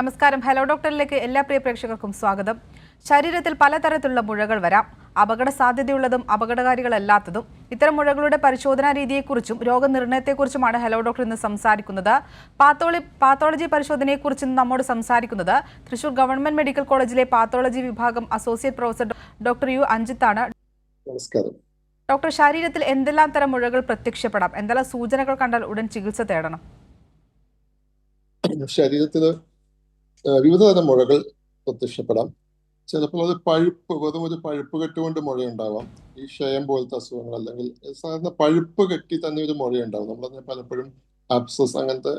നമസ്കാരം. ഹലോ ഡോക്ടറിലേക്ക് എല്ലാ പ്രിയ പ്രേക്ഷകർക്കും സ്വാഗതം. ശരീരത്തിൽ പലതരത്തിലുള്ള മുഴകൾ വരാം. അപകട സാധ്യതയുള്ളതും അപകടകാരികളല്ലാത്തതും. ഇത്തരം മുഴകളുടെ പരിശോധനാ രീതിയെക്കുറിച്ചും രോഗനിർണയത്തെക്കുറിച്ചുമാണ് ഹലോ ഡോക്ടർ ഇന്ന് സംസാരിക്കുന്നത്. പാത്തോളജി പരിശോധനയെക്കുറിച്ച് നമ്മോട് സംസാരിക്കുന്നത് തൃശൂർ ഗവൺമെന്റ് മെഡിക്കൽ കോളേജിലെ പാത്തോളജി വിഭാഗം അസോസിയേറ്റ് പ്രൊഫസർ ഡോക്ടർ യു അഞ്ജിത്താണ്. നമസ്കാരം ഡോക്ടർ, ശരീരത്തിൽ എന്തെല്ലാം തരം മുഴകൾ പ്രത്യക്ഷപ്പെടാം? എന്തെല്ലാം സൂചനകൾ കണ്ടാൽ ഉടൻ ചികിത്സ തേടണം? ശരീരത്തില് വിവിധ തരം മുഴകൾ പ്രത്യക്ഷപ്പെടാം. ചിലപ്പോൾ അത് വെറും ഒരു പഴുപ്പ് കെട്ടുകൊണ്ട് മുഴയുണ്ടാവാം. ഈ ക്ഷയം പോലത്തെ അസുഖങ്ങൾ, അല്ലെങ്കിൽ സാധാരണ പഴുപ്പ് കെട്ടി തന്നെ ഒരു മുഴയുണ്ടാവും. നമ്മളതിനെ പലപ്പോഴും അബ്സസ് അങ്ങനത്തെ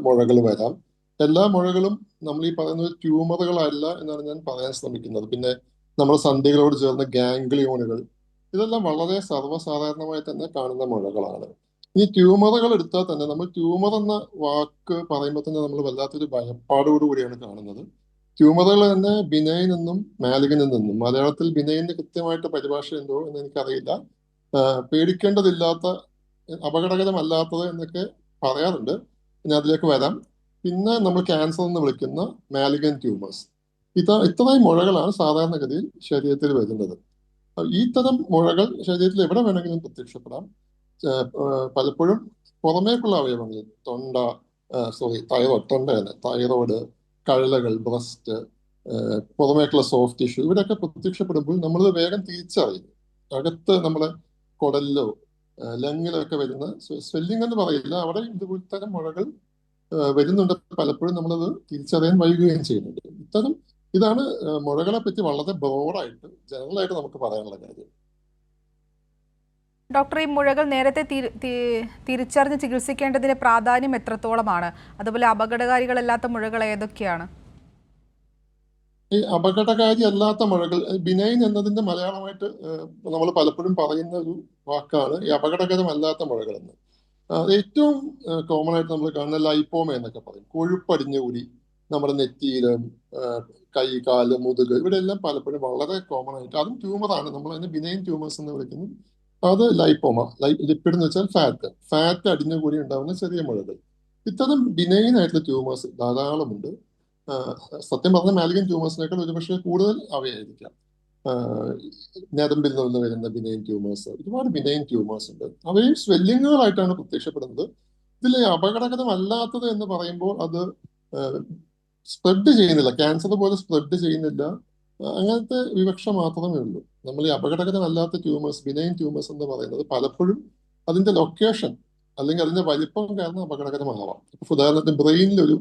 മുഴകൾ വരാം. എല്ലാ മുഴകളും നമ്മൾ ഈ പറയുന്നത് ട്യൂമറുകളല്ല എന്നാണ് ഞാൻ പറയാൻ ശ്രമിക്കുന്നത്. പിന്നെ നമ്മുടെ സന്ധികളോട് ചേർന്ന് ഗാംഗ്ലിയോണുകൾ, ഇതെല്ലാം വളരെ സർവ്വസാധാരണമായി തന്നെ കാണുന്ന മുഴകളാണ്. ഈ ട്യൂമറുകൾ എടുത്താൽ തന്നെ നമ്മൾ ട്യൂമർ എന്ന വാക്ക് പറയുമ്പോൾ തന്നെ നമ്മൾ വല്ലാത്തൊരു ഭയപ്പാടോടുകൂടിയാണ് കാണുന്നത്. ട്യൂമറുകൾ തന്നെ ബിനൈൻ എന്നും മാലിഗ്നൻ എന്നും, മലയാളത്തിൽ ബിനൈനിന്റെ കൃത്യമായിട്ട് പരിഭാഷ എന്തോ എന്ന് എനിക്കറിയില്ല, പേടിക്കേണ്ടതില്ലാത്ത, അപകടകരമല്ലാത്തത് എന്നൊക്കെ പറയാറുണ്ട്. പിന്നെ അതിലേക്ക് വരാം. പിന്നെ നമ്മൾ ക്യാൻസർ എന്ന് വിളിക്കുന്ന മാലിഗ്നൻ ട്യൂമേഴ്സ്, ഇത്രയും മുഴകളാണ് സാധാരണഗതിയിൽ ശരീരത്തിൽ വരുന്നത്. ഈ തരം മുഴകൾ ശരീരത്തിൽ എവിടെ വേണമെങ്കിലും പ്രത്യക്ഷപ്പെടാം. പലപ്പോഴും പുറമേക്കുള്ള അവയവങ്ങളിൽ തൈറോയ്ഡ്, കഴലകൾ, ബ്രസ്റ്റ്, പുറമേക്കുള്ള സോഫ്റ്റ് ടിഷ്യൂ, ഇവിടെയൊക്കെ പ്രത്യക്ഷപ്പെടുമ്പോൾ നമ്മൾ വേഗം തിരിച്ചറിയും. അകത്ത് നമ്മളെ കുടലിലോ ലങ്ങിലോ ഒക്കെ വരുന്ന സ്വെല്ലിംഗ് എന്ന് പറയില്ല, അവിടെ ഇത്തരം മുഴകൾ വരുന്നുണ്ട്. പലപ്പോഴും നമ്മളത് തിരിച്ചറിയാൻ വൈകുകയും ചെയ്യുന്നുണ്ട്. ഇതാണ് മുഴകളെ പറ്റി വളരെ ബ്രോഡായിട്ട് ജനറലായിട്ട് നമുക്ക് പറയാനുള്ള കാര്യം. ഡോക്ടർ, ഈ മുഴകൾ നേരത്തെ തിരിച്ചറിഞ്ഞ് ചികിത്സിക്കേണ്ടതിന്റെ പ്രാധാന്യം എത്രത്തോളമാണ്? അതുപോലെ അപകടകാരികളല്ലാത്ത മുഴകൾ ഏതൊക്കെയാണ്? ഈ അപകടകാരി അല്ലാത്ത മുഴകൾ, ബിനൈൻ എന്നതിന്റെ മലയാളമായിട്ട് നമ്മൾ പലപ്പോഴും പറയുന്ന ഒരു വാക്കാണ് ഈ അപകടകരമല്ലാത്ത മുഴകൾ എന്ന്. ഏറ്റവും കോമൺ ആയിട്ട് നമ്മൾ കാണുന്ന ലൈപ്പോമ എന്നൊക്കെ പറയും. കൊഴുപ്പടിഞ്ഞുകൂടി നമ്മുടെ നെറ്റിയിലും കൈ, കാല്, മുതുക്, ഇവിടെ എല്ലാം പലപ്പോഴും വളരെ കോമൺ ആയിട്ട്, അതും ട്യൂമറാണ്, നമ്മൾ അതിനെ ബിനൈൻ ട്യൂമേഴ്സ് എന്ന് വിളിക്കുന്നു. അത് ലൈപ്പോമ, ലിപ്പിഡ് എന്ന് വെച്ചാൽ ഫാറ്റ് അടിഞ്ഞുകൂടി ഉണ്ടാകുന്ന ചെറിയ മുഴകൾ. ഇത്തരം ബിനൈൻ ആയിട്ടുള്ള ട്യൂമേഴ്സ് ധാരാളമുണ്ട്. സത്യം പറഞ്ഞ മാലിഗ്നൻ ട്യൂമേഴ്സിനേക്കാൾ ഒരുപക്ഷെ കൂടുതൽ അവയായിരിക്കാം. ഞരമ്പിൽ നിന്ന് വരുന്ന ബിനൈൻ ട്യൂമേഴ്സ്, ഒരുപാട് ബിനൈൻ ട്യൂമേഴ്സ് ഉണ്ട്. അവയും സ്വെല്ലിങ്ങുകളായിട്ടാണ് പ്രത്യക്ഷപ്പെടുന്നത്. ഇതിൽ അപകടകരമല്ലാത്തത് എന്ന് പറയുമ്പോൾ അത് സ്പ്രെഡ് ചെയ്യുന്നില്ല, ക്യാൻസർ പോലെ സ്പ്രെഡ് ചെയ്യുന്നില്ല, അങ്ങനത്തെ വിവക്ഷ മാത്രമേ ഉള്ളൂ. നമ്മൾ ഈ അപകടകരമല്ലാത്ത ട്യൂമേഴ്സ്, ബിനൈൻ ട്യൂമേഴ്സ് എന്ന് പറയുന്നത് പലപ്പോഴും അതിന്റെ ലൊക്കേഷൻ അല്ലെങ്കിൽ അതിന്റെ വലിപ്പം കാരണം അപകടകരമാവാം. ഇപ്പൊ ഉദാഹരണത്തിന് ബ്രെയിനിലൊരു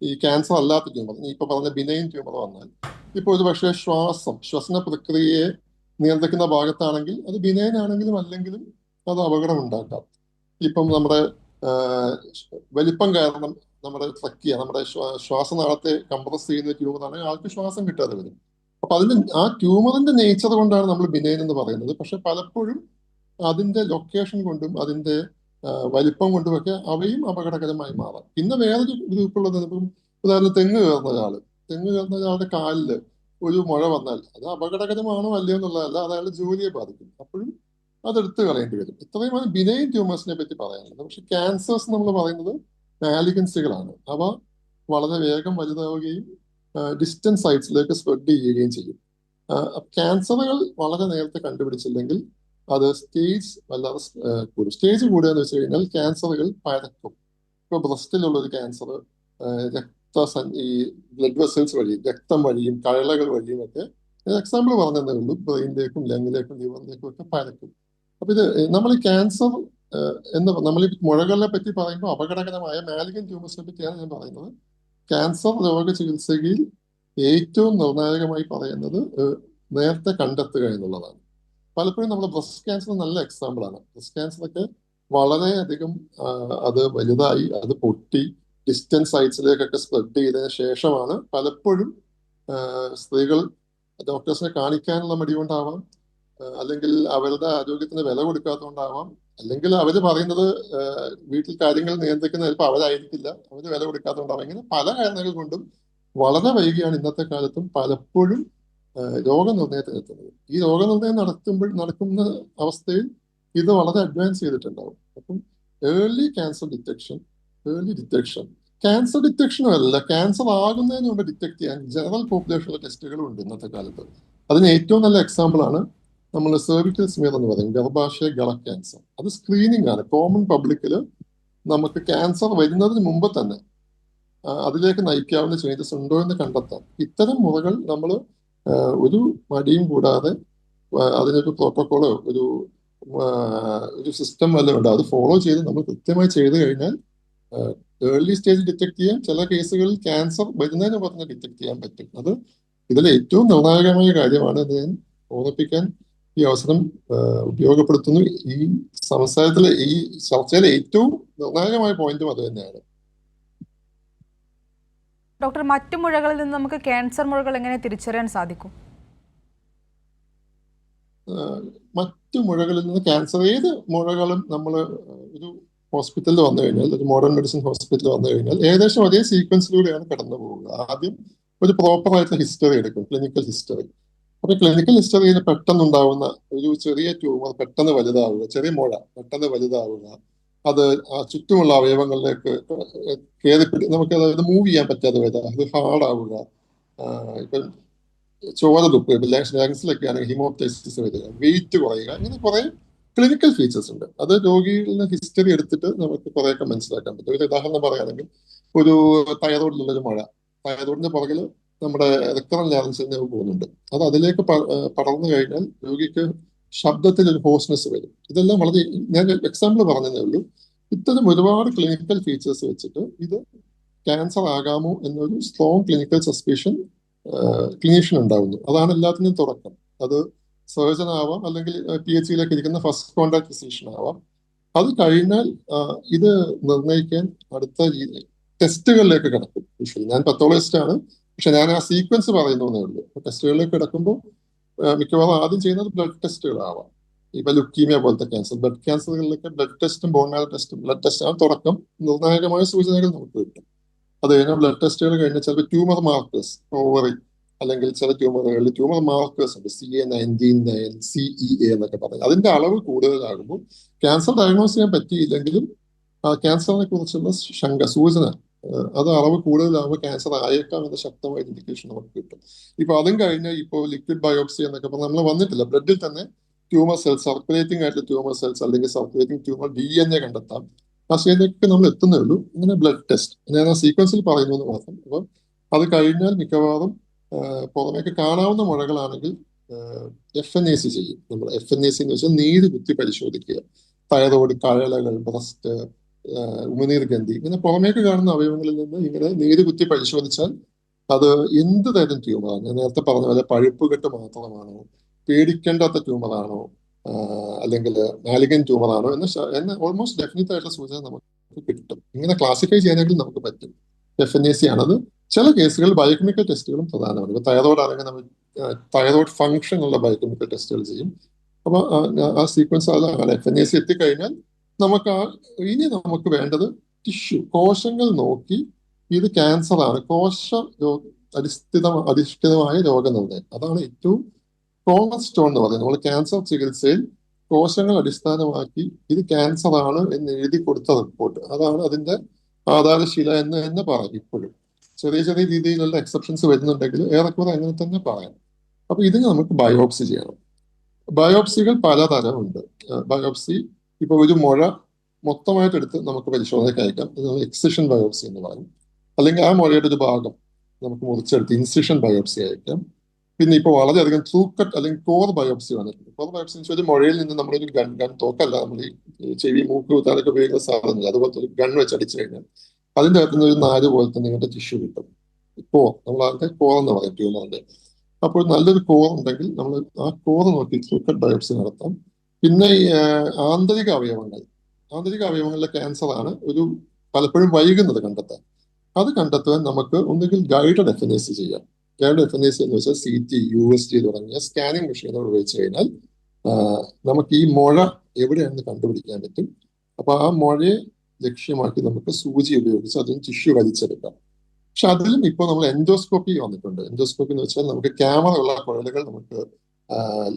ഈ ക്യാൻസർ അല്ലാത്ത ട്യൂമർ, ഇപ്പൊ പറഞ്ഞ ബിനൈൻ ട്യൂമർ വന്നാൽ, ഇപ്പൊ ഒരു പക്ഷേ ശ്വസന പ്രക്രിയയെ നിയന്ത്രിക്കുന്ന ഭാഗത്താണെങ്കിൽ അത് ബിനൈൻ ആണെങ്കിലും അല്ലെങ്കിലും അത് അപകടം ഉണ്ടാക്കാം. ഇപ്പം നമ്മുടെ വലിപ്പം കാരണം നമ്മുടെ നമ്മുടെ ശ്വാസനാളത്തെ കംപ്രസ് ചെയ്യുന്ന ട്യൂമറാണെങ്കിൽ ആൾക്ക് ശ്വാസം കിട്ടാതെ വരും. അപ്പൊ ആ ട്യൂമറിന്റെ നേച്ചർ കൊണ്ടാണ് നമ്മൾ ബിനൈൻ എന്ന് പറയുന്നത്. പക്ഷെ പലപ്പോഴും അതിന്റെ ലൊക്കേഷൻ കൊണ്ടും അതിന്റെ വലിപ്പം കൊണ്ടുമൊക്കെ അവയും അപകടകരമായി മാറാം. പിന്നെ വേറൊരു ഗ്രൂപ്പുള്ളത്, ഇപ്പം ഉദാഹരണം തെങ്ങ് കയറുന്ന ഒരാളുടെ കാലില് ഒരു മുഴ വന്നാൽ അത് അപകടകരമാണോ അല്ലയോ എന്നുള്ളതല്ല, അത് അയാളുടെ ജോലിയെ ബാധിക്കും. അപ്പോഴും അതെടുത്ത് കളയേണ്ടി വരും. ഇത്രയുമാണ് ബിനൈൻ ട്യൂമേഴ്സിനെ പറ്റി പറയാനുള്ളത്. പക്ഷെ ക്യാൻസേഴ്സ് നമ്മൾ പറയുന്നത് മാലിഗൻസികളാണ്. അവ വളരെ വേഗം വലുതാവുകയും ഡിസ്റ്റൻസ് സൈറ്റ്സിലേക്ക് സ്പ്രെഡ് ചെയ്യുകയും ചെയ്യും. ക്യാൻസറുകൾ വളരെ നേരത്തെ കണ്ടുപിടിച്ചില്ലെങ്കിൽ അത് സ്റ്റേജ് വല്ലാതെ കൂടും. സ്റ്റേജ് കൂടുക എന്ന് വെച്ച് കഴിഞ്ഞാൽ ക്യാൻസറുകൾ പരക്കും. ഇപ്പൊ ബ്രസ്റ്റിലുള്ള ഒരു ക്യാൻസർ ഈ ബ്ലഡ് വെസൽസ് വഴിയും രക്തം വഴിയും കഴലകൾ വഴിയും ഒക്കെ, എക്സാമ്പിൾ പറഞ്ഞതേ ഉള്ളൂ, ബ്രെയിനിലേക്കും ലങ്ങിലേക്കും ലിവറിലേക്കും ഒക്കെ പരക്കും. അപ്പൊ ഇത് നമ്മൾ ഈ ക്യാൻസർ നമ്മൾ ഈ മുഴകളെ പറ്റി പറയുമ്പോൾ അപകടകരമായ മാലിഗ്നൻ ട്യൂമേഴ്സിനെ പറ്റിയാണ് ഞാൻ പറയുന്നത്. ക്യാൻസർ രോഗ ചികിത്സയിൽ ഏറ്റവും നിർണായകമായി പറയുന്നത് നേരത്തെ കണ്ടെത്തുക എന്നുള്ളതാണ്. പലപ്പോഴും നമ്മൾ ബ്രസ്റ്റ് ക്യാൻസർ നല്ല എക്സാമ്പിൾ ആണ്. ബ്രസ്റ്റ് ക്യാൻസർ ഒക്കെ വളരെയധികം അത് വലുതായി, അത് പൊട്ടി ഡിസ്റ്റൻസ് സൈറ്റ്സിലേക്കൊക്കെ സ്പ്രെഡ് ചെയ്തതിന് ശേഷമാണ് പലപ്പോഴും സ്ത്രീകൾ ഡോക്ടേഴ്സിനെ കാണിക്കാനുള്ള മടി കൊണ്ടാവാം, അല്ലെങ്കിൽ അവരുടെ ആരോഗ്യത്തിന് വില കൊടുക്കാത്തതുകൊണ്ടാവാം, അല്ലെങ്കിൽ അവര് പറയുന്നത് വീട്ടിൽ കാര്യങ്ങൾ നിയന്ത്രിക്കുന്ന ചിലപ്പോൾ അവരായിരിക്കില്ല, അവര് വില കൊടുക്കാത്തതുകൊണ്ടാവാം. ഇങ്ങനെ പല കാരണങ്ങൾ കൊണ്ടും വളരെ വൈകിയാണ് ഇന്നത്തെ കാലത്തും പലപ്പോഴും രോഗനിർണയത്തിനെത്തുന്നത്. ഈ രോഗനിർണയം നടക്കുന്ന അവസ്ഥയിൽ ഇത് വളരെ അഡ്വാൻസ് ചെയ്തിട്ടുണ്ടാവും. അപ്പം ഏർലി ക്യാൻസർ ഡിറ്റക്ഷൻ ക്യാൻസർ ഡിറ്റക്ഷനും അല്ല, ക്യാൻസർ ആകുന്നതിന് മുമ്പ് ഡിറ്റക്ട് ചെയ്യാൻ ജനറൽ പോപ്പുലേഷനിലെ ടെസ്റ്റുകളും ഉണ്ട് ഇന്നത്തെ കാലത്ത്. അതിന് ഏറ്റവും നല്ല എക്സാമ്പിൾ ആണ് നമ്മൾ സെർവിക്കൽ സ്മിയർ എന്ന് പറയും, ഗർഭാശയ ഗള ക്യാൻസർ. അത് സ്ക്രീനിങ് ആണ്. കോമൺ പബ്ലിക്കിൽ നമുക്ക് ക്യാൻസർ വരുന്നതിന് മുമ്പ് തന്നെ അതിലേക്ക് നയിക്കാവുന്ന ചേഞ്ചസ് ഉണ്ടോ എന്ന് കണ്ടെത്താം. ഇത്തരം മുറകൾ നമ്മൾ ഒരു മടിയും കൂടാതെ അതിനൊരു പ്രോട്ടോകോളോ ഒരു സിസ്റ്റം വല്ലതും ഉണ്ട്, അത് ഫോളോ ചെയ്ത് നമ്മൾ കൃത്യമായി ചെയ്തു കഴിഞ്ഞാൽ ഏർലി സ്റ്റേജ് ഡിറ്റക്ട് ചെയ്യാൻ, ചില കേസുകളിൽ ക്യാൻസർ വരുന്നതിന് പറഞ്ഞ് ഡിറ്റക്ട് ചെയ്യാൻ പറ്റും. അത് ഇതിൽ ഏറ്റവും നിർണായകമായ കാര്യമാണ് എന്ന് ഞാൻ ഓർമ്മിപ്പിക്കാൻ ഈ അവസരം ഉപയോഗപ്പെടുത്തുന്നു. ഈ സംസാരത്തിലെ ഈ ചർച്ചയിലെ ഏറ്റവും നിർണായകമായ പോയിന്റും അത് തന്നെയാണ്. ഡോക്ടർ, മറ്റു മുഴകളിൽ നിന്ന് നമുക്ക് ക്യാൻസർ മുഴകൾ എങ്ങനെ തിരിച്ചറിയാൻ സാധിക്കും? മറ്റു മുഴകളിൽ നിന്ന് ക്യാൻസർ ഏത് മുഴകളും നമ്മൾ ഒരു ഹോസ്പിറ്റലിൽ വന്നു കഴിഞ്ഞാൽ, ഒരു മോഡേൺ മെഡിസിൻ ഹോസ്പിറ്റലിൽ വന്നു കഴിഞ്ഞാൽ ഏകദേശം ഒരേ സീക്വൻസിലൂടെയാണ് കടന്നു പോവുക. ആദ്യം ഒരു പ്രോപ്പർ ആയിട്ടുള്ള ഹിസ്റ്ററി എടുക്കും, ക്ലിനിക്കൽ ഹിസ്റ്ററി. അപ്പൊ ക്ലിനിക്കൽ ഹിസ്റ്ററിയിൽ പെട്ടെന്നുണ്ടാവുന്ന ഒരു ചെറിയ ട്യൂമർ പെട്ടെന്ന് വലുതാവുക, ചെറിയ മുഴ പെട്ടെന്ന് വലുതാവുക, അത് ആ ചുറ്റുമുള്ള അവയവങ്ങളിലേക്ക് നമുക്ക് അതായത് മൂവ് ചെയ്യാൻ പറ്റാതെ വരിക, അത് ഹാർഡാവുക, ഇപ്പൊ ചോര തുപ്പ്, ലങ്സിലൊക്കെ ആണെങ്കിൽ ഹിമോപ്റ്റൈസിസ് വരിക, വെയിറ്റ് കുറയുക, ഇങ്ങനെ കുറെ ക്ലിനിക്കൽ ഫീച്ചേഴ്സ് ഉണ്ട്. അത് രോഗിയിൽ നിന്ന് ഹിസ്റ്ററി എടുത്തിട്ട് നമുക്ക് കുറേയൊക്കെ മനസ്സിലാക്കാൻ പറ്റും. ഒരു ഉദാഹരണം പറയുകയാണെങ്കിൽ, ഒരു തൈറോയിഡിലുള്ളൊരു മഴ, തൈറോയിഡിന്റെ പുറകിൽ നമ്മുടെ റിക്കറന്റ് ലാറിൻസ് പോകുന്നുണ്ട്. അത് അതിലേക്ക് പടർന്നു കഴിഞ്ഞാൽ രോഗിക്ക് ശബ്ദത്തിൽ ഒരു ഹോസ്നെസ് വരും. ഇതെല്ലാം വളരെ, ഞാൻ എക്സാമ്പിൾ പറഞ്ഞതേ ഉള്ളൂ. ഇത്തരം ഒരുപാട് ക്ലിനിക്കൽ ഫീച്ചേഴ്സ് വെച്ചിട്ട് ഇത് ക്യാൻസർ ആകാമോ എന്നൊരു സ്ട്രോങ് ക്ലിനിക്കൽ സസ്പീഷൻ ക്ലിനീഷ്യൻ ഉണ്ടാവുന്നു. അതാണ് എല്ലാത്തിനും തുടക്കം. അത് സർജൻ ആവാം, അല്ലെങ്കിൽ PhD ഇരിക്കുന്ന ഫസ്റ്റ് കോൺടാക്ട് ഫിസിഷ്യൻ ആവാം. അത് കഴിഞ്ഞാൽ ഇത് നിർണ്ണയിക്കാൻ അടുത്ത ടെസ്റ്റുകളിലേക്ക് കിടക്കും. ഞാൻ പത്തോളജിസ്റ്റ് ആണ്, പക്ഷെ ഞാൻ ആ സീക്വൻസ് പറയുന്നേ ഉള്ളൂ. ടെസ്റ്റുകളിലേക്ക് കിടക്കുമ്പോൾ മിക്കവാറും ആദ്യം ചെയ്യുന്നത് ബ്ലഡ് ടെസ്റ്റുകളാവാം. ഇപ്പൊ ലുക്കീമിയ പോലത്തെ ക്യാൻസർ, ബ്ലഡ് ക്യാൻസറുകളിലൊക്കെ ബ്ലഡ് ടെസ്റ്റും ബോൺ മാരോ ടെസ്റ്റും, ബ്ലഡ് ടെസ്റ്റ് ആണ് തുടക്കം. നിർണായകമായ സൂചനകൾ നമുക്ക് കിട്ടും. അത് കഴിഞ്ഞാൽ ബ്ലഡ് ടെസ്റ്റുകൾ കഴിഞ്ഞാൽ ചിലപ്പോൾ ട്യൂമർ മാർക്കേഴ്സ്, ഓവറി അല്ലെങ്കിൽ ചില ട്യൂമറുകളിൽ ട്യൂമർ മാർക്കേഴ്സ് ഉണ്ട്, CA19-9, CEA എന്നൊക്കെ പറയും. അതിന്റെ അളവ് കൂടുതലാകുമ്പോൾ ക്യാൻസർ ഡയഗ്നോസ് ചെയ്യാൻ പറ്റിയില്ലെങ്കിലും ക്യാൻസറിനെ കുറിച്ചുള്ള സൂചന, അത് അളവ് കൂടുതലാകുമ്പോൾ ക്യാൻസർ ആയേക്കാം എന്ന ശക്തമായ ഇൻഡിക്കേഷൻ നമുക്ക് കിട്ടും. ഇപ്പൊ അതും കഴിഞ്ഞ് ഇപ്പോൾ ലിക്വിഡ് ബയോപ്സി എന്നൊക്കെ പറഞ്ഞാൽ നമ്മൾ വന്നിട്ടില്ല. ബ്ലഡിൽ തന്നെ ട്യൂമർ സെൽസ്, സർക്കുലേറ്റിംഗ് ആയിട്ടുള്ള ട്യൂമർ സെൽസ് അല്ലെങ്കിൽ സർക്കുലേറ്റിംഗ് ട്യൂമർ DNA കണ്ടെത്താം. ആ സ്റ്റേജിലേക്ക് നമ്മൾ എത്തുന്നേ ഉള്ളൂ. ഇങ്ങനെ ബ്ലഡ് ടെസ്റ്റ് ഞാൻ ആ സീക്വൻസിൽ പറയുന്നു എന്ന് മാത്രം. അപ്പം അത് കഴിഞ്ഞാൽ മിക്കവാറും പുറമേക്ക് കാണാവുന്ന മുഴകളാണെങ്കിൽ FNAC ചെയ്യും. നമ്മൾ FNAC എന്ന് വെച്ചാൽ നീര് കുത്തി പരിശോധിക്കുക. തൈറോയ്ഡ്, കഴലകൾ, ബ്രസ്റ്റ്, ഉമിനീർ ഗ്രന്ഥി, ഇങ്ങനെ പുറമേക്ക് കാണുന്ന അവയവങ്ങളിൽ നിന്ന് ഇങ്ങനെ നീര് കുത്തി പരിശോധിച്ചാൽ അത് എന്ത് തരം ട്യൂമറാണ്, ഞാൻ നേരത്തെ പറഞ്ഞ പോലെ പഴുപ്പുകെട്ട് മാത്രമാണോ, പേടിക്കേണ്ടാത്ത ട്യൂമറാണോ, അല്ലെങ്കിൽ മാലിഗൻ ട്യൂമറാണോ എന്ന് ഓൾമോസ്റ്റ് ഡെഫിനറ്റ് ആയിട്ടുള്ള സൂചന നമുക്ക് കിട്ടും. ഇങ്ങനെ ക്ലാസിഫൈ ചെയ്യാനെങ്കിൽ നമുക്ക് പറ്റും. FNAC ആണത്. ചില കേസുകളിൽ ബയോകെമിക്കൽ ടെസ്റ്റുകളും പ്രധാനമാണ്. ഇപ്പൊ തൈറോയ്ഡ് ആണെങ്കിൽ നമ്മൾ തൈറോയ്ഡ് ഫംഗ്ഷൻ ഉള്ള ബയോകെമിക്കൽ ടെസ്റ്റുകൾ ചെയ്യും. അപ്പൊ ആ സീക്വൻസ് അതാണ്. FNAC എത്തിക്കഴിഞ്ഞാൽ ഇനി നമുക്ക് വേണ്ടത് ടിഷ്യൂ, കോശങ്ങൾ നോക്കി ഇത് ക്യാൻസർ ആണ്, അധിഷ്ഠിതമായ രോഗനിർണയം. അതാണ് ഏറ്റവും കോമൺ സ്റ്റോൺ എന്ന് പറയുന്നത്. നമ്മൾ ക്യാൻസർ ചികിത്സയിൽ കോശങ്ങൾ അടിസ്ഥാനമാക്കി ഇത് ക്യാൻസർ ആണ് എന്ന് എഴുതി കൊടുത്ത റിപ്പോർട്ട്, അതാണ് അതിന്റെ ആധാരശില എന്ന് തന്നെ പറയും. ഇപ്പോഴും ചെറിയ ചെറിയ രീതിയിലുള്ള എക്സെപ്ഷൻസ് വരുന്നുണ്ടെങ്കിൽ ഏറെക്കുറെ അങ്ങനെ തന്നെ പറയാം. അപ്പൊ ഇതിന് നമുക്ക് ബയോപ്സി ചെയ്യണം. ബയോപ്സികൾ പലതരമുണ്ട്. ബയോപ്സി ഇപ്പൊ ഒരു മുഴ മൊത്തമായിട്ട് എടുത്ത് നമുക്ക് പരിശോധനയ്ക്ക് അയക്കാം, എക്സിഷൻ ബയോപ്സി എന്ന് പറയും. അല്ലെങ്കിൽ ആ മുഴയുടെ ഒരു ഭാഗം നമുക്ക് മുറിച്ചെടുത്ത് ഇൻസിഷൻ ബയോപ്സി അയക്കാം. പിന്നെ ഇപ്പോൾ വളരെയധികം ത്രൂക്കട്ട് അല്ലെങ്കിൽ കോർ ബയോപ്സി വന്നിട്ടുണ്ട്. കോർ ബയോപ്സി എന്ന് വെച്ചാൽ ഒരു മുഴയിൽ നിന്ന് നമ്മളൊരു ഗൺ തോക്കല്ല, നമ്മൾ ഈ ചെവി, മൂക്ക് കുത്താനൊക്കെ ഉപയോഗിക്കുന്ന സാധനങ്ങൾ, അതുപോലത്തെ ഒരു ഗൺ വെച്ച് അടിച്ചു കഴിഞ്ഞാൽ അതിൻ്റെ അകത്തുനിന്ന് ഒരു നാര് പോലത്തെ നിങ്ങളുടെ ടിഷ്യൂ കിട്ടും. നമ്മൾ അതിന്റെ കോർ എന്ന് പറയും, ട്യൂമറിന്റെ. അപ്പോൾ നല്ലൊരു കോർ ഉണ്ടെങ്കിൽ നമ്മൾ ആ കോർ നോക്കി ത്രൂക്കട്ട് ബയോപ്സി നടത്താം. പിന്നെ ഈ ആന്തരിക അവയവങ്ങളിലെ ക്യാൻസർ ആണ് പലപ്പോഴും വൈകുന്നത് കണ്ടെത്താൻ. അത് കണ്ടെത്താൻ നമുക്ക് ഒന്നുകിൽ ഗൈഡഡ് FNAC ചെയ്യാം. ഗൈഡഡ് FNAC എന്ന് വെച്ചാൽ CT, USG തുടങ്ങിയ സ്കാനിങ് മെഷീനുകൾ ഉപയോഗിച്ച് കഴിഞ്ഞാൽ നമുക്ക് ഈ മുഴ എവിടെയാണെന്ന് കണ്ടുപിടിക്കാൻ പറ്റും. അപ്പൊ ആ മുഴയെ ലക്ഷ്യമാക്കി നമുക്ക് സൂചി ഉപയോഗിച്ച് അതിന് ടിഷ്യൂ വലിച്ചെടുക്കാം. പക്ഷെ അതിലും ഇപ്പോൾ നമ്മൾ എൻഡോസ്കോപ്പി വന്നിട്ടുണ്ട്. എൻഡോസ്കോപ്പി എന്ന് വെച്ചാൽ നമുക്ക് ക്യാമറ ഉള്ള കുഴലുകൾ നമുക്ക്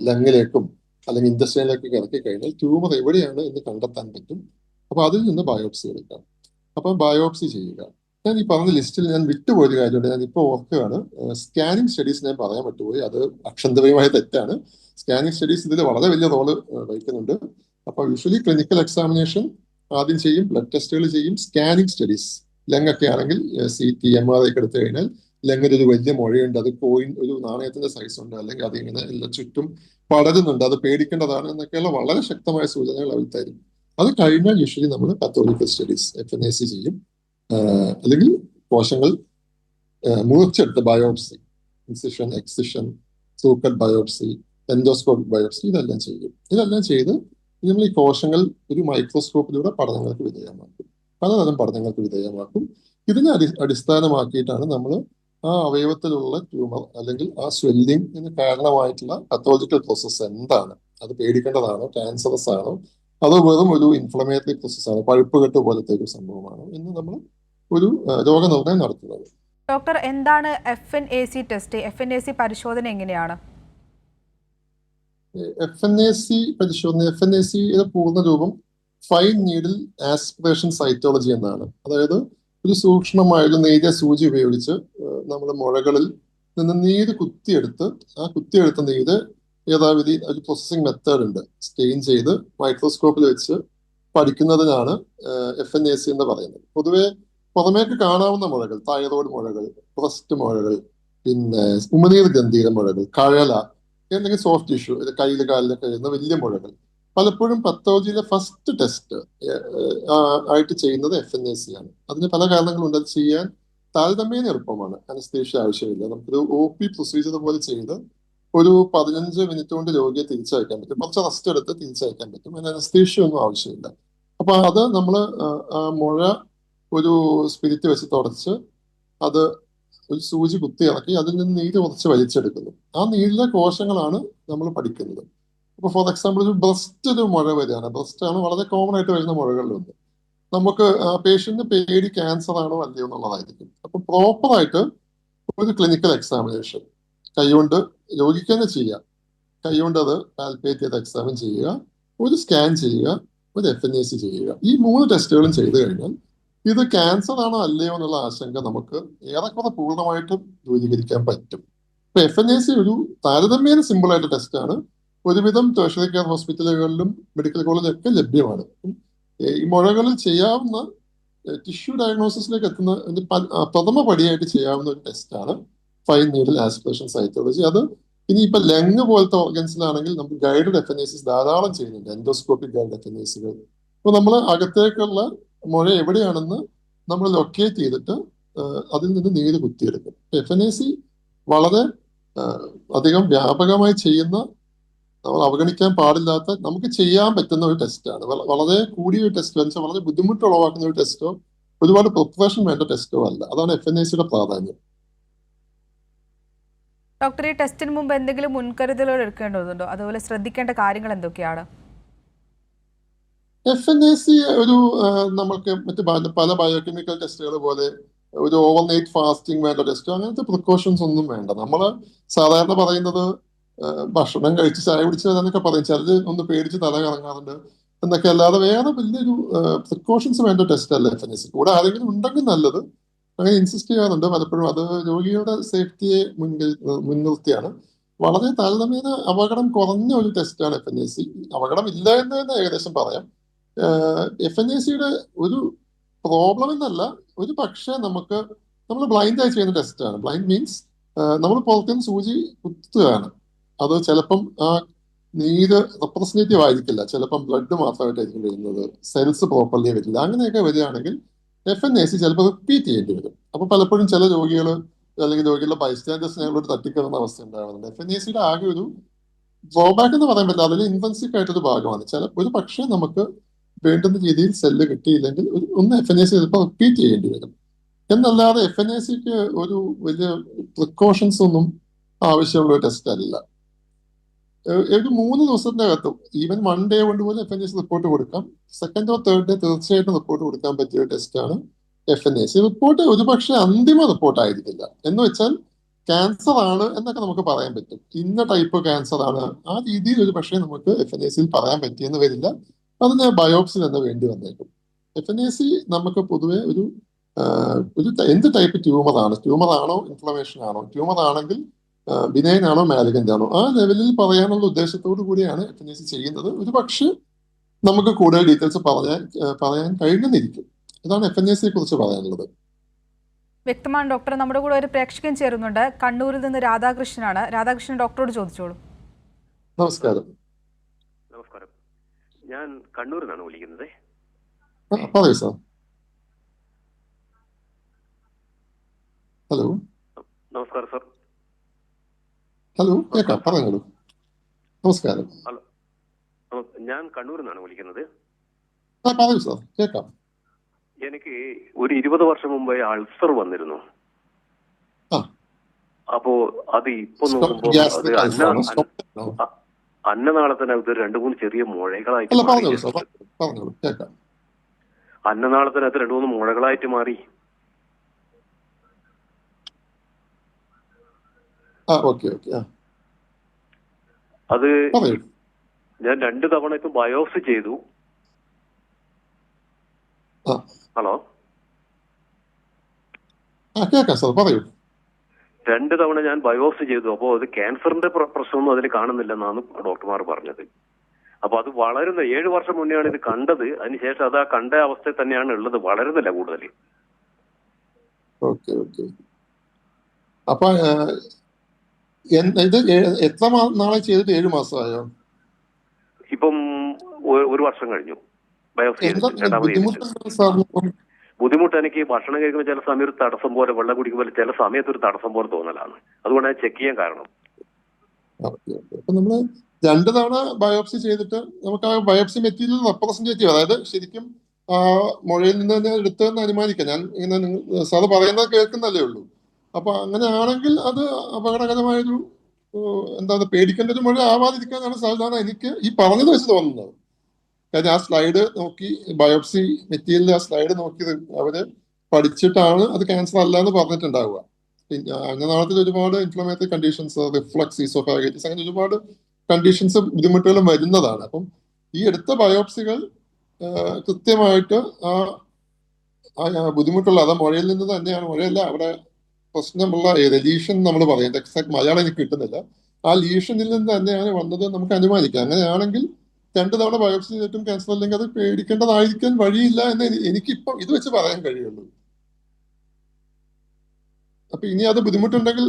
ലങ്ങിലേക്കും അല്ലെങ്കിൽ ഇൻഡസ്ട്രിയിലേക്കൊക്കെ ഇറക്കി കഴിഞ്ഞാൽ ട്യൂമർ എവിടെയാണ് എന്ന് കണ്ടെത്താൻ പറ്റും. അപ്പൊ അതിൽ നിന്ന് ബയോപ്സി എടുക്കാം. അപ്പം ബയോപ്സി ചെയ്യുക. ഞാൻ ഈ പറഞ്ഞ ലിസ്റ്റിൽ ഞാൻ വിട്ടുപോയൊരു കാര്യമുണ്ട്, ഞാൻ ഇപ്പോൾ ഓർക്കുകയാണ്. സ്കാനിങ് സ്റ്റഡീസ് ഞാൻ പറയാൻ പറ്റുപോയി, അത് അക്ഷന്തവ്യമായ തെറ്റാണ്. സ്കാനിങ് സ്റ്റഡീസ് ഇതിൽ വളരെ വലിയ റോള് വഹിക്കുന്നുണ്ട്. അപ്പോൾ യൂഷ്വലി ക്ലിനിക്കൽ എക്സാമിനേഷൻ ആദ്യം ചെയ്യും, ബ്ലഡ് ടെസ്റ്റുകൾ ചെയ്യും, സ്കാനിങ് സ്റ്റഡീസ് ലങ് ഒക്കെ ആണെങ്കിൽ CT MRI ഒക്കെ എടുത്തു കഴിഞ്ഞാൽ ലങ്ങിൽ ഒരു വലിയ മുഴയുണ്ട്, അത് കോയിൻ ഒരു നാണയത്തിന്റെ സൈസ് ഉണ്ട്, അല്ലെങ്കിൽ അതിങ്ങനെ എല്ലാം ചുറ്റും പടരുന്നുണ്ട്, അത് പേടിക്കേണ്ടതാണ് എന്നൊക്കെയുള്ള വളരെ ശക്തമായ സൂചനകൾ അവർ തരും. അത് കഴിഞ്ഞാൽ യൂഷ്വലി നമ്മൾ പത്തോളിക്കൽ സ്റ്റഡീസ് FNAC ചെയ്യും. അല്ലെങ്കിൽ കോശങ്ങൾ മുറിച്ചെടുത്ത് ബയോപ്സി, ഇൻസിഷൻ, എക്സിഷൻ, സൂക്കൽ ബയോപ്സി, എൻഡോസ്കോപ്പിക് ബയോപ്സി ഇതെല്ലാം ചെയ്യും. ഇതെല്ലാം ചെയ്ത് നമ്മൾ ഈ കോശങ്ങൾ ഒരു മൈക്രോസ്കോപ്പിലൂടെ പഠനങ്ങൾക്ക് വിധേയമാക്കും, പലതരം പഠനങ്ങൾക്ക് വിധേയമാക്കും. ഇതിനെ അടിസ്ഥാനമാക്കിയിട്ടാണ് നമ്മൾ ആ അവയവത്തിലുള്ള ട്യൂമർ അല്ലെങ്കിൽ ആ സ്വെല്ലിംഗിന് കാരണമായിട്ടുള്ള പത്തോളജിക്കൽ പ്രോസസ്സ് എന്താണ്, അത് പേടിക്കേണ്ടതാണോ, ക്യാൻസറസ് ആണോ, അതോ വെറും ഒരു ഇൻഫ്ലമേറ്ററി പ്രോസസ് ആണ്, പഴുപ്പുകെട്ട് പോലത്തെ ഒരു സംഭവമാണോ എന്ന് നമ്മൾ ഒരു രോഗനിർണയം നടത്തുന്നത്. ഡോക്ടർ, എന്താണ് FNAC ടെസ്റ്റ്? FNAC പരിശോധന എങ്ങനെയാണ്? FNAC പരിശോധന, FNACയുടെ പൂർണ്ണ രൂപം ഫൈൻ നീഡിൽ ആസ്പിറേഷൻ സൈറ്റോളജി എന്നാണ്. അതായത് ഒരു സൂക്ഷ്മമായൊരു നേരിയ സൂചി ഉപയോഗിച്ച് നമ്മൾ മുഴകളിൽ നിന്ന് നീര് കുത്തിയെടുത്ത് ആ കുത്തിയെടുത്ത നീര് യഥാവിധി ഒരു പ്രോസസ്സിംഗ് മെത്തേഡ് ഉണ്ട്, സ്റ്റെയിൻ ചെയ്ത് മൈക്രോസ്കോപ്പിൽ വെച്ച് പഠിക്കുന്നതിനാണ് FNAC എന്ന് പറയുന്നത്. പൊതുവെ പുറമേക്ക് കാണാവുന്ന മുഴകൾ, തൈറോയ്ഡ് മുഴകൾ, ബ്രസ്റ്റ് മുഴകൾ, പിന്നെ ഉമിനീർ ഗന്ധീര മുഴകൾ, കഴല, അല്ലെങ്കിൽ സോഫ്റ്റ് ടിഷ്യൂ, കയ്യിൽ കാലിലൊക്കെ വരുന്ന വലിയ മുഴകൾ, പലപ്പോഴും പത്തോളജിയിലെ ഫസ്റ്റ് ടെസ്റ്റ് ആയിട്ട് ചെയ്യുന്നത് FNAC ആണ്. അതിന് പല കാരണങ്ങളുണ്ട്. അത് ചെയ്യാൻ താരതമ്യേന എളുപ്പമാണ്, അനസ്തേഷ്യ ആവശ്യമില്ല. നമുക്കൊരു OP പ്രൊസീജിയർ പോലെ ചെയ്ത് ഒരു 15 മിനിറ്റ് കൊണ്ട് രോഗിയെ തിരിച്ചയക്കാൻ പറ്റും, കുറച്ച് റെസ്റ്റ് എടുത്ത് തിരിച്ചയക്കാൻ പറ്റും, അതിന് അനസ്തേഷ്യ ഒന്നും ആവശ്യമില്ല. അപ്പൊ അത് നമ്മൾ ആ മുഴ ഒരു സ്പിരിറ്റ് വെച്ച് തുടച്ച് അത് ഒരു സൂചി കുത്തി ഇറക്കി അതിൽ നിന്ന് നീര് കുറച്ച് വലിച്ചെടുക്കുന്നു. ആ നീരിലെ കോശങ്ങളാണ് നമ്മൾ പഠിക്കുന്നത്. ഇപ്പൊ ഫോർ എക്സാമ്പിൾ ഒരു ബ്രസ്റ്റ് മുഴ വരികയാണ്, ബ്രസ്റ്റ് ആണ് വളരെ കോമൺ ആയിട്ട് വരുന്ന മുഴകളിലൊന്ന്. നമുക്ക് പേഷ്യന്റ് പേടി ക്യാൻസർ ആണോ അല്ലയോ എന്നുള്ളതായിരിക്കും. അപ്പൊ പ്രോപ്പറായിട്ട് ഒരു ക്ലിനിക്കൽ എക്സാമിനേഷൻ കൈകൊണ്ട് രോഗിക്ക് തന്നെ ചെയ്യാം, കൈകൊണ്ട് അത് പാൽപേറ്റ് ചെയ്ത് എക്സാമിൻ ചെയ്യുക, ഒരു സ്കാൻ ചെയ്യുക, ഒരു FNAC ചെയ്യുക. ഈ 3 ടെസ്റ്റുകളും ചെയ്തു കഴിഞ്ഞാൽ ഇത് ക്യാൻസർ ആണോ അല്ലയോ എന്നുള്ള ആശങ്ക നമുക്ക് ഏറെക്കുറെ പൂർണ്ണമായിട്ടും ദൂരീകരിക്കാൻ പറ്റും. ഇപ്പൊ FNAC ഒരു താരതമ്യേന സിമ്പിൾ ആയിട്ട് ടെസ്റ്റാണ്, ഒരുവിധം ടെർഷ്യറി കെയർ ഹോസ്പിറ്റലുകളിലും മെഡിക്കൽ കോളേജിലൊക്കെ ലഭ്യമാണ്. ഈ മുഴകളിൽ ചെയ്യാവുന്ന ടിഷ്യൂ ഡയഗ്നോസിസിലേക്ക് എത്തുന്ന പ്രഥമ പടിയായിട്ട് ചെയ്യാവുന്ന ഒരു ടെസ്റ്റാണ് ഫൈൻ നീഡിൽ ആസ്പിറേഷൻ സൈറ്റോളജി. അത് ഇനിയിപ്പോ ലങ് പോലത്തെ ഓർഗൻസിലാണെങ്കിൽ നമുക്ക് ഗൈഡഡ് FNACs ധാരാളം ചെയ്യുന്നുണ്ട്, എൻഡോസ്കോപ്പിക് ഗൈഡ് FNACകൾ. അപ്പൊ നമ്മൾ അകത്തേക്കുള്ള മുഴ എവിടെയാണെന്ന് നമ്മൾ ലൊക്കേറ്റ് ചെയ്തിട്ട് അതിൽ നിന്ന് നീര് കുത്തിയെടുക്കും. FNAC വളരെ അധികം വ്യാപകമായി ചെയ്യുന്ന, നമ്മൾ അവഗണിക്കാൻ പാടില്ലാത്ത, നമുക്ക് ചെയ്യാൻ പറ്റുന്ന ഒരു ടെസ്റ്റാണ്. വളരെ കൂടിയ ഒരു ടെസ്റ്റ് വെച്ചാൽ വളരെ ബുദ്ധിമുട്ട് ഉളവാക്കുന്ന ഒരു ടെസ്റ്റോ ഒരുപാട് പ്രിപ്പറേഷൻ വേണ്ട ടെസ്റ്റോ അല്ല. അതാണ് FNACയുടെ പ്രാധാന്യം. ഡോക്ടർ, ഈ ടെസ്റ്റിന് മുമ്പ് എന്തെങ്കിലും മുൻകരുതലുകൾ എടുക്കേണ്ടതുണ്ടോ? അതുപോലെ ശ്രദ്ധിക്കേണ്ട കാര്യങ്ങൾ എന്തൊക്കെയാണ്? FNAC ഒരു നമുക്ക് മറ്റ് പല ബയോകെമിക്കൽ ടെസ്റ്റുകൾ പോലെ ഒരു ഓവർനൈറ്റ് ഫാസ്റ്റിംഗ് വേണ്ട ടെസ്റ്റ്, അങ്ങനത്തെ പ്രിക്കോഷൻസ് ഒന്നും വേണ്ട. നമ്മൾ സാധാരണ പറയുന്നത് ഭക്ഷണം കഴിച്ച് ചായ കുടിച്ചതെന്നൊക്കെ പറയും, ചിലര് ഒന്ന് പേടിച്ച് തല കറങ്ങാറുണ്ട് എന്നൊക്കെ, അല്ലാതെ വേറെ വലിയൊരു പ്രിക്കോഷൻസ് വേണ്ട ടെസ്റ്റ് അല്ല FNAC. കൂടെ ആരെങ്കിലും ഉണ്ടെങ്കിൽ നല്ലത്, അങ്ങനെ ഇൻസിസ്റ്റ് ചെയ്യാറുണ്ട് പലപ്പോഴും. അത് രോഗിയുടെ സേഫ്റ്റിയെ മുൻനിർത്തിയാണ്. വളരെ താരതമ്യേന അപകടം കുറഞ്ഞ ഒരു ടെസ്റ്റാണ് FNAC. അപകടം ഇല്ല എന്ന് തന്നെ ഏകദേശം പറയാം. FNACയുടെ ഒരു പ്രോബ്ലം എന്നല്ല, ഒരു പക്ഷേ നമ്മൾ ബ്ലൈൻഡ് ആയി ചെയ്യുന്ന ടെസ്റ്റാണ്. ബ്ലൈൻഡ് മീൻസ് നമ്മൾ പുറത്തുനിന്ന് സൂചി കുത്തുകയാണ്, അത് ചിലപ്പം ആ നീര് റെപ്രസെന്റേറ്റീവ് ആയിരിക്കില്ല, ചിലപ്പം ബ്ലഡ് മാത്രമായിട്ടായിരിക്കും വരുന്നത്, സെൽസ് പ്രോപ്പർലി വരില്ല. അങ്ങനെയൊക്കെ വരികയാണെങ്കിൽ FNAC ചിലപ്പോൾ റിപ്പീറ്റ് ചെയ്യേണ്ടി വരും. അപ്പൊ പലപ്പോഴും ചില രോഗികൾ അല്ലെങ്കിൽ രോഗികളുടെ ബൈസ്റ്റാൻഡേഴ്സ് ഞങ്ങളോട് തട്ടിക്കയറുന്ന അവസ്ഥ ഉണ്ടാകുന്നുണ്ട്. FNACയുടെ ആകെ ഒരു ഡ്രോബാക്ക് എന്ന് പറയാൻ പറ്റില്ല, അതിൽ ഇൻവെൻസിക് ആയിട്ടൊരു ഭാഗമാണ്. ഒരു പക്ഷേ നമുക്ക് വേണ്ടുന്ന രീതിയിൽ സെല്ല് കിട്ടിയില്ലെങ്കിൽ ഒന്ന് FNAC ചിലപ്പോൾ റിപ്പീറ്റ് ചെയ്യേണ്ടി വരും. എന്നല്ലാതെ FNACക്ക് ഒരു വലിയ പ്രിക്കോഷൻസ് ഒന്നും ആവശ്യമുള്ള ഒരു ടെസ്റ്റ് അല്ല. ഒരു 3 ദിവസത്തിന്റെ അകത്തും, ഈവൻ 1 ഡേ കൊണ്ട് പോലും FNAC റിപ്പോർട്ട് കൊടുക്കാം. സെക്കൻഡോ തേർഡ് ഡേ തീർച്ചയായിട്ടും റിപ്പോർട്ട് കൊടുക്കാൻ പറ്റിയ ടെസ്റ്റാണ് FNAC. റിപ്പോർട്ട് ഒരുപക്ഷെ അന്തിമ റിപ്പോർട്ട് ആയിരിക്കില്ല, എന്ന് വെച്ചാൽ ക്യാൻസർ ആണ് എന്നൊക്കെ നമുക്ക് പറയാൻ പറ്റും, ഇന്ന ടൈപ്പ് ക്യാൻസർ ആണ്, ആ രീതിയിൽ ഒരു പക്ഷേ നമുക്ക് FNACയിൽ പറയാൻ പറ്റിയെന്ന് വരില്ല. അതിന് ബയോപ്സി തന്നെ വേണ്ടി വന്നേക്കും. FNAC നമുക്ക് പൊതുവെ ഒരു എന്ത് ടൈപ്പ് ട്യൂമർ ആണോ ഇൻഫ്ലമേഷൻ ആണോ, ട്യൂമർ ആണെങ്കിൽ ബിനൈൻ ആണോ മാലിഗന്റ് ആണോ, ആ ലെവലിൽ പറയാനുള്ള ഉദ്ദേശത്തോടു കൂടിയാണ് FNAC ചെയ്യുന്നത്. ഒരു പക്ഷെ നമുക്ക് കൂടുതൽ ഡീറ്റെയിൽസ് പറയാൻ കഴിഞ്ഞെന്നിരിക്കും. ഇതാണ് FNAC കുറിച്ച് പറയാനുള്ളത്. വ്യക്തമാണ് ഡോക്ടർ. നമ്മുടെ കൂടെ ഒരു പ്രേക്ഷകൻ ചേരുന്നുണ്ട്. കണ്ണൂരിൽ നിന്ന് രാധാകൃഷ്ണനാണ്. രാധാകൃഷ്ണൻ ഡോക്ടറോട് ചോദിച്ചോളൂ. നമസ്കാരം. നമസ്കാരം, ഞാൻ കണ്ണൂരിൽ നിന്നാണ് വിളിക്കുന്നത്. പറയൂ സാർ. ഹലോ. നമസ്കാരം സാർ. ഹലോ, കേൾക്കാം, പറഞ്ഞോളൂ. നമസ്കാരം. ഹലോ, ഞാൻ കണ്ണൂരിൽ നിന്നാണ് വിളിക്കുന്നത്. പറയൂ സാർ, കേൾക്കാം. എനിക്ക് ഒരു 20 വർഷം മുമ്പേ അൾസർ വന്നിരുന്നു. അപ്പോ അത് ഇപ്പൊ നോക്കുമ്പോ അത് അന്നനാളത്തിനകത്ത് 2-3 ചെറിയ മുഴകളായിട്ട് അന്നനാളത്തിനകത്ത് 2-3 മുഴകളായിട്ട് മാറി. അത് ഞാൻ 2 തവണ ഇപ്പൊ ബയോപ്സി ചെയ്തു. ഹലോ, 2 തവണ ഞാൻ ബയോപ്സി ചെയ്തു. അപ്പോ അത് ക്യാൻസറിന്റെ പ്രശ്നമൊന്നും അതിൽ കാണുന്നില്ലെന്നാണ് ഡോക്ടർമാർ പറഞ്ഞത്. അപ്പൊ അത് വളരുന്ന 7 വർഷം മുന്നെയാണ് ഇത് കണ്ടത്. അതിനുശേഷം അത് ആ കണ്ട അവസ്ഥയിൽ തന്നെയാണ് ഉള്ളത്, വളരുന്നില്ല കൂടുതൽ. അപ്പൊ ഇത് എത്ര നാളെ ചെയ്തിട്ട് 7 മാസമായോ? ഇപ്പം 1 വർഷം കഴിഞ്ഞു ബയോപ്സി ചെയ്തിട്ട്. ബുദ്ധിമുട്ട് എനിക്ക് ഭക്ഷണം കഴിക്കുമ്പോൾ ചില സമയം ഒരു തടസ്സം പോലെ, വെള്ളം കുടിക്കുമ്പോൾ ചില സമയത്ത് ഒരു തടസ്സം പോലെ തോന്നലാണ്. അതുകൊണ്ടാണ് ചെക്ക് ചെയ്യാൻ കാരണം. അപ്പൊ നമ്മള് 2 തവണ ബയോപ്സി ചെയ്തിട്ട് നമുക്ക് ആ ബയോപ്സി മെറ്റീരിയൽ റെപ്രസെന്റേറ്റീവ്, അതായത് ശരിക്കും ആ മുഴയിൽ നിന്ന് തന്നെ എടുത്തതെന്ന് അനുമാനിക്കാം. ഞാൻ ഇങ്ങനെ സാറ് പറയുന്നത് കേൾക്കുന്നല്ലേ ഉള്ളൂ. അപ്പൊ അങ്ങനെയാണെങ്കിൽ അത് അപകടകരമായൊരു പേടിക്കേണ്ട ഒരു മുഴ ആവാതിരിക്കാനാണ് സാധാരണ എനിക്ക് ഈ പറഞ്ഞത് വെച്ച് തോന്നുന്നത്. കാര്യം ആ സ്ലൈഡ് നോക്കി, ബയോപ്സി മെറ്റീരിയൽ ആ സ്ലൈഡ് നോക്കി അവര് പഠിച്ചിട്ടാണ് അത് ക്യാൻസർ അല്ല എന്ന് പറഞ്ഞിട്ടുണ്ടാവുക. അന്നനാളത്തിൽ ഒരുപാട് ഇൻഫ്ലമേറ്ററി കണ്ടീഷൻസ്, റിഫ്ലക്സ്, ഈസോഫാഗൈറ്റിസ്, അങ്ങനെ ഒരുപാട് കണ്ടീഷൻസ്, ബുദ്ധിമുട്ടുകളും വരുന്നതാണ്. അപ്പം ഈ എടുത്ത ബയോപ്സികൾ കൃത്യമായിട്ട് ആ ബുദ്ധിമുട്ടുള്ള, അത് മുഴയിൽ നിന്ന് തന്നെയാണ്, മുഴയല്ല അവിടെ പ്രശ്നമുള്ള ലീഷൻ നമ്മൾ പറയും, എക്സാക്ട് മലയാളം എനിക്ക് കിട്ടുന്നില്ല, ആ ലീഷനിൽ നിന്ന് തന്നെയാണ് വന്നത് നമുക്ക് അനുമാനിക്കാം. അങ്ങനെയാണെങ്കിൽ 2 തവണ ബയോപ്സി ചെയ്തിട്ടും ക്യാൻസർ അല്ലെങ്കിൽ അത് പേടിക്കേണ്ടതായിരിക്കാൻ വഴിയില്ല എന്ന് എനിക്കിപ്പം ഇത് വെച്ച് പറയാൻ കഴിയുള്ളൂ. അപ്പൊ ഇനി അത് ബുദ്ധിമുട്ടുണ്ടെങ്കിൽ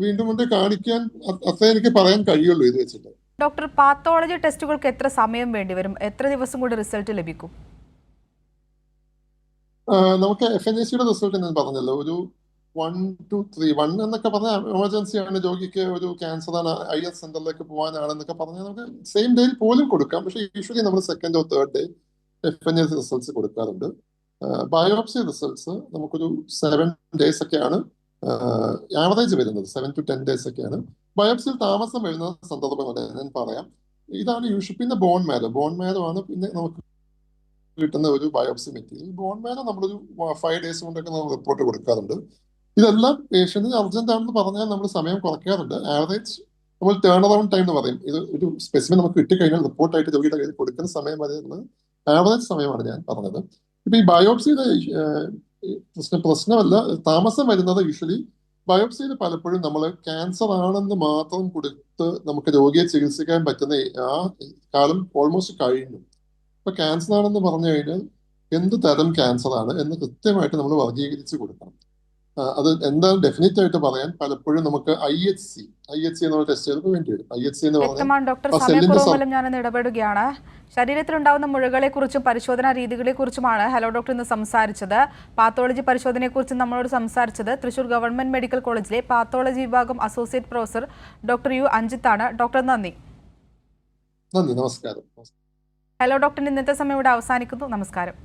വീണ്ടും കൊണ്ട് കാണിക്കാൻ അത്രേ എനിക്ക് പറയാൻ കഴിയുള്ളൂ ഇത് വെച്ചിട്ട്. ഡോക്ടർ, പാത്തോളജി ടെസ്റ്റുകൾക്ക് എത്ര സമയം വേണ്ടിവരും? എത്ര ദിവസം കൊണ്ട് റിസൾട്ട് ലഭിക്കും? നമുക്ക് FNACയുടെ റിസൾട്ട് ഞാൻ പറഞ്ഞല്ലോ, ഒരു 1 to 3, 1 എന്നൊക്കെ പറഞ്ഞാൽ എമർജൻസി ആണ്, രോഗിക്ക് ഒരു ക്യാൻസർ ആണ്, IS സെന്ററിലേക്ക് പോകാനാണെന്നൊക്കെ പറഞ്ഞാൽ നമുക്ക് സെയിം ഡേയിൽ പോലും കൊടുക്കാം. പക്ഷെ യൂഷ്വലി നമ്മൾ 2nd or 3rd day FNAC results കൊടുക്കാറുണ്ട്. ബയോപ്സി റിസൾട്ട്സ് നമുക്കൊരു 7 days ഒക്കെയാണ് ആവറേജ് വരുന്നത്, 7 to 10 days ഒക്കെയാണ്. ബയോപ്സിയിൽ താമസം വരുന്ന സന്ദർഭങ്ങൾ ഞാൻ പറയാം. ഇതാണ് യൂഷ്വൽ. പിന്നെ ബോൺ മാരോ ആണ് പിന്നെ നമുക്ക് കിട്ടുന്ന ഒരു ബയോപ്സി മെറ്റീരിയൽ. ബോൺ മാരോ നമ്മളൊരു 5 days കൊണ്ടൊക്കെ നമ്മൾ റിപ്പോർട്ട് കൊടുക്കാറുണ്ട്. ഇതെല്ലാം പേഷ്യന്റിന് അർജന്റ് ആണെന്ന് പറഞ്ഞാൽ നമ്മൾ സമയം കുറയ്ക്കാറുണ്ട്. ആവറേജ് നമ്മൾ ടേൺ അറൗണ്ട് ടൈം എന്ന് പറയും. ഇത് ഒരു സ്പെസിമെൻ നമുക്ക് കിട്ടിക്കഴിഞ്ഞാൽ റിപ്പോർട്ടായിട്ട് രോഗിയുടെ കയ്യിൽ കൊടുക്കുന്ന സമയം വരെ ആവറേജ് സമയമാണ് ഞാൻ പറഞ്ഞത്. ഇപ്പൊ ഈ ബയോപ്സിയുടെ പ്രശ്നമല്ല, താമസം വരുന്നത് യൂഷ്വലി ബയോപ്സിയിൽ പലപ്പോഴും നമ്മൾ ക്യാൻസർ ആണെന്ന് മാത്രം കൊടുത്ത് നമുക്ക് രോഗിയെ ചികിത്സിക്കാൻ പറ്റുന്ന ആ കാലം ഓൾമോസ്റ്റ് കഴിഞ്ഞു. ഇപ്പൊ ക്യാൻസർ ആണെന്ന് പറഞ്ഞു കഴിഞ്ഞാൽ എന്ത് തരം ക്യാൻസർ ആണ് എന്ന് കൃത്യമായിട്ട് നമ്മൾ വർഗീകരിച്ച് കൊടുക്കണം. അത് എന്താണ് ഡെഫിനറ്റ് ആയിട്ട് പറയാൻ പലപ്പോഴും നമുക്ക് IHC എന്നുള്ള ടെസ്റ്റുകൾക്ക് വേണ്ടി വരും. IHC എന്ന് പറഞ്ഞാൽ ഡോക്ടർ, സമയക്കുറവ് ഞാൻ ഇടപെടുകയാണ്. ശരീരത്തിലുണ്ടാവുന്ന മുഴകളെ കുറിച്ചും പരിശോധനാ രീതികളെ കുറിച്ചുമാണ് ഹലോ ഡോക്ടർ ഇന്ന് സംസാരിച്ചത്. പാത്തോളജി പരിശോധനയെക്കുറിച്ചും നമ്മളോട് സംസാരിച്ചത് തൃശൂർ ഗവൺമെന്റ് മെഡിക്കൽ കോളേജിലെ പാത്തോളജി വിഭാഗം അസോസിയേറ്റ് പ്രൊഫസർ ഡോക്ടർ യു അഞ്ജിത്താണ്. ഡോക്ടർ നന്ദി. നമസ്കാരം. ഹലോ ഡോക്ടറിന്റെ ഇന്നത്തെ സമയം ഇവിടെ അവസാനിക്കുന്നു. നമസ്കാരം.